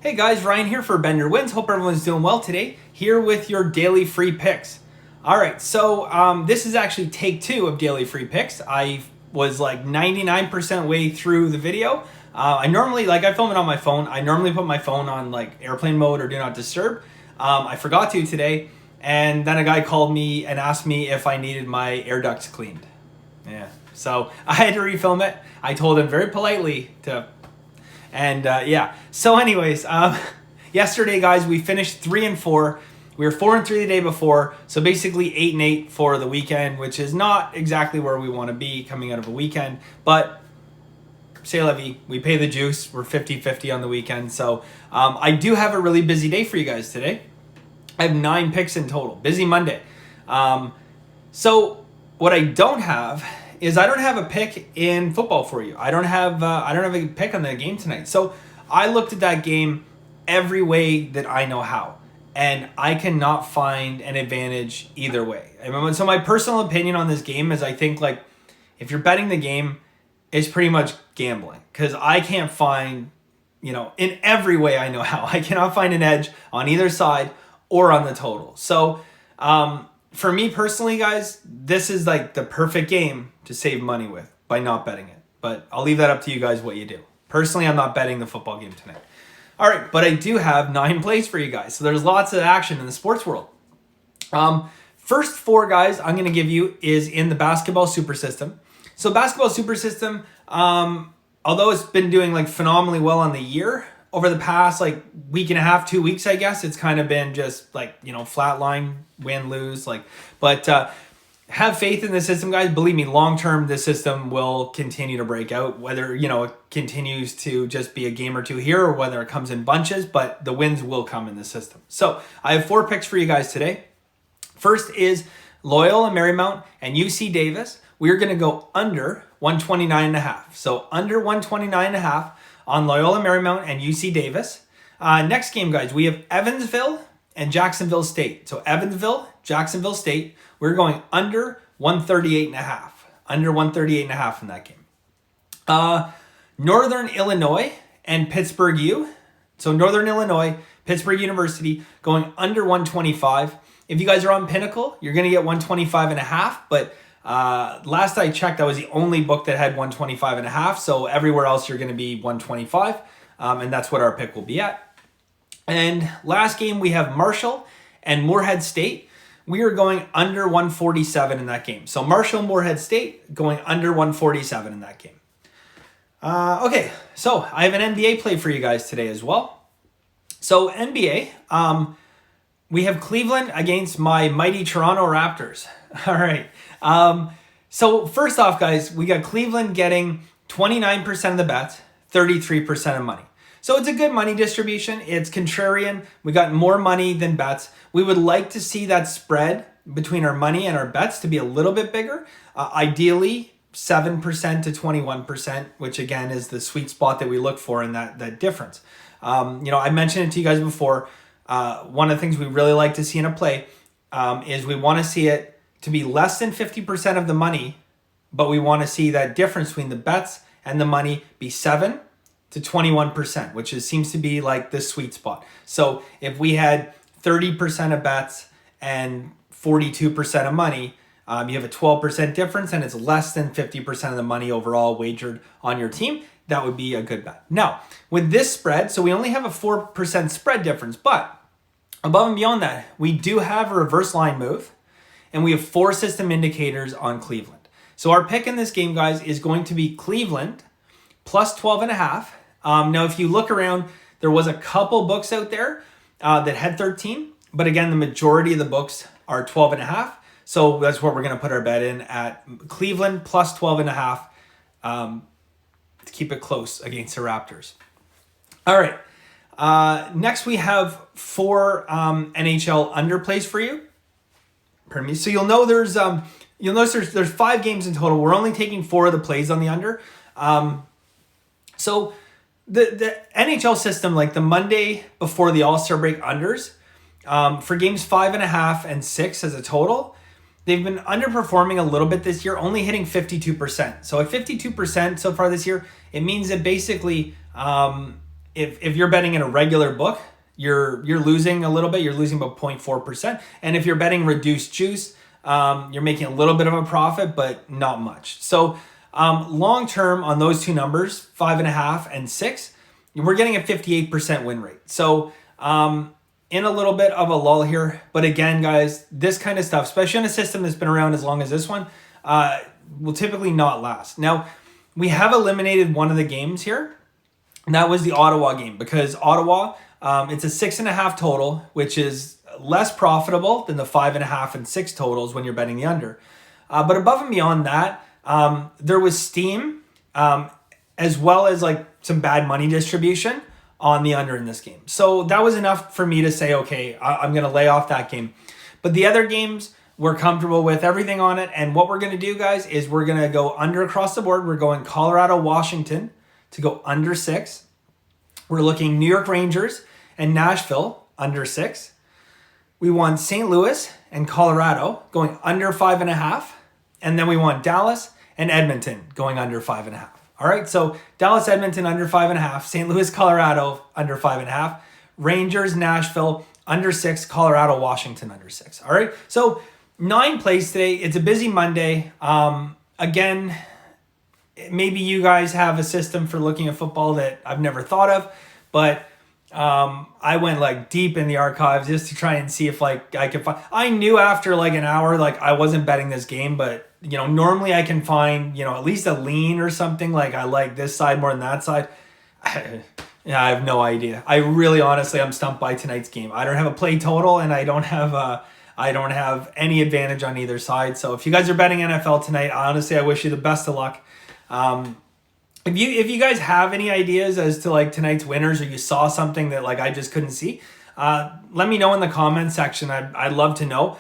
Hey guys, Ryan here for Bender Wins. Hope everyone's doing well today. Here with your daily free picks. All right, so this is actually take 2 of daily free picks. I was like 99% way through the video. I normally, I film it on my phone. I normally put my phone on like airplane mode or do not disturb. I forgot to today, and then a guy called me and asked me if I needed my air ducts cleaned. Yeah, so I had to refilm it. I told him very politely to. And so anyways, yesterday, guys, we finished 3-4. We were 4-3 the day before, so basically 8-8 for the weekend, which is not exactly where we want to be coming out of a weekend. But c'est la vie, we pay the juice. We're 50-50 on the weekend. So I do have a really busy day for you guys today. I have 9 picks in total. Busy Monday. So what I don't have is I don't have a pick in football for you. I don't have a pick on the game tonight. So I looked at that game every way that I know how, and I cannot find an advantage either way. So my personal opinion on this game is I think if you're betting the game, it's pretty much gambling, because I can't find, in every way I know how, I cannot find an edge on either side or on the total. So for me personally, guys, this is like the perfect game to save money with by not betting it. But I'll leave that up to you guys what you do. Personally, I'm not betting the football game tonight. All right, but I do have 9 plays for you guys. So there's lots of action in the sports world. First 4, guys, I'm going to give you is in the basketball super system. So basketball super system, although it's been doing phenomenally well on the year, over the past week and a half, 2 weeks, I guess, it's kind of been just flat line, win, lose. But have faith in the system, guys. Believe me, long term, this system will continue to break out, whether, it continues to just be a game or two here or whether it comes in bunches, but the wins will come in the system. So I have 4 picks for you guys today. First is Loyola Marymount and UC Davis. We're going to go under 129.5. So under 129.5 on Loyola Marymount and UC Davis. Next game, guys, we have Evansville and Jacksonville State. So Evansville, Jacksonville State, we're going under 138.5. Under 138.5 in that game. Northern Illinois and Pittsburgh U. So Northern Illinois, Pittsburgh University, going under 125. If you guys are on Pinnacle, you're going to get 125.5. But last I checked, that was the only book that had 125.5. So everywhere else, you're going to be 125. And that's what our pick will be at. And last game, we have Marshall and Moorhead State. We are going under 147 in that game. So Marshall, Moorhead State going under 147 in that game. Okay, so I have an NBA play for you guys today as well. So NBA, we have Cleveland against my mighty Toronto Raptors. All right. So first off, guys, we got Cleveland getting 29% of the bets, 33% of money. So it's a good money distribution. It's contrarian. We got more money than bets. We would like to see that spread between our money and our bets to be a little bit bigger. Ideally, 7% to 21%, which again is the sweet spot that we look for in that difference. I mentioned it to you guys before. One of the things we really like to see in a play is we want to see it to be less than 50% of the money, but we want to see that difference between the bets and the money be 7 to 21%, which seems to be the sweet spot. So if we had 30% of bets and 42% of money, you have a 12% difference and it's less than 50% of the money overall wagered on your team. That would be a good bet. Now, with this spread, so we only have a 4% spread difference, but above and beyond that, we do have a reverse line move and we have 4 system indicators on Cleveland. So our pick in this game, guys, is going to be Cleveland plus 12.5. Now, if you look around, there was a couple books out there that had 13, but again, the majority of the books are 12.5. So that's what we're going to put our bet in at Cleveland plus 12.5 to keep it close against the Raptors. All right. Next, we have 4 NHL Under Plays for you. Pardon me. So you'll notice there's 5 games in total. We're only taking 4 of the plays on the under. So the NHL system, the Monday before the All-Star break unders, for games 5.5 and 6 as a total, they've been underperforming a little bit this year, only hitting 52%. So at 52% so far this year, it means that basically if you're betting in a regular book, you're losing a little bit. You're losing about 0.4%. And if you're betting reduced juice, you're making a little bit of a profit, but not much. So long term on those two numbers, 5.5 and 6, we're getting a 58% win rate. So in a little bit of a lull here. But again, guys, this kind of stuff, especially in a system that's been around as long as this one, will typically not last. Now, we have eliminated one of the games here, and that was the Ottawa game, because Ottawa, it's a 6.5 total, which is less profitable than the 5.5 and 6 totals when you're betting the under. But above and beyond that, there was steam, as well as like some bad money distribution on the under in this game. So that was enough for me to say, okay, I'm going to lay off that game. But the other games, we're comfortable with everything on it. And what we're going to do, guys, is we're going to go under across the board. We're going Colorado, Washington to go under 6. We're looking New York Rangers and Nashville under 6. We want St. Louis and Colorado going under 5.5. And then we want Dallas and Edmonton going under 5.5. All right, so Dallas, Edmonton under 5.5. St. Louis, Colorado under 5.5. Rangers, Nashville under 6. Colorado, Washington under 6. All right, so 9 plays today. It's a busy Monday. Again, maybe you guys have a system for looking at football that I've never thought of, but I went like deep in the archives just to try and see if like I could find. I knew after like an hour like I wasn't betting this game, but normally I can find at least a lean or something. Like I like this side more than that side. Yeah, I have no idea. I really honestly I'm stumped by tonight's game. I don't have a play total, and I don't have any advantage on either side. So if you guys are betting NFL tonight, honestly I wish you the best of luck. If you guys have any ideas as to like tonight's winners, or you saw something that like I just couldn't see, let me know in the comment section. I'd love to know.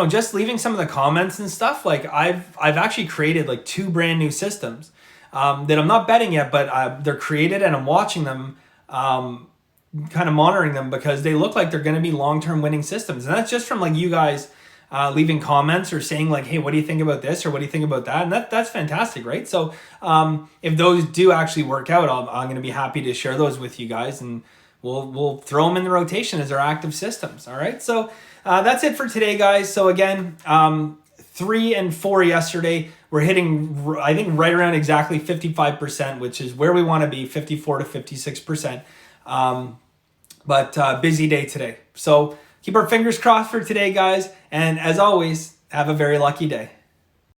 Just leaving some of the comments and stuff. Like I've actually created like 2 brand new systems that I'm not betting yet, but they're created and I'm watching them, kind of monitoring them because they look like they're going to be long-term winning systems. And that's just from like you guys leaving comments or saying like, hey, what do you think about this? Or what do you think about that? And that's fantastic, right? So if those do actually work out, I'm going to be happy to share those with you guys, and we'll throw them in the rotation as our active systems. All right. So that's it for today, guys. So again, 3 and 4 yesterday. We're hitting, I think, right around exactly 55%, which is where we want to be, 54 to 56%. But busy day today. So keep our fingers crossed for today, guys. And as always, have a very lucky day.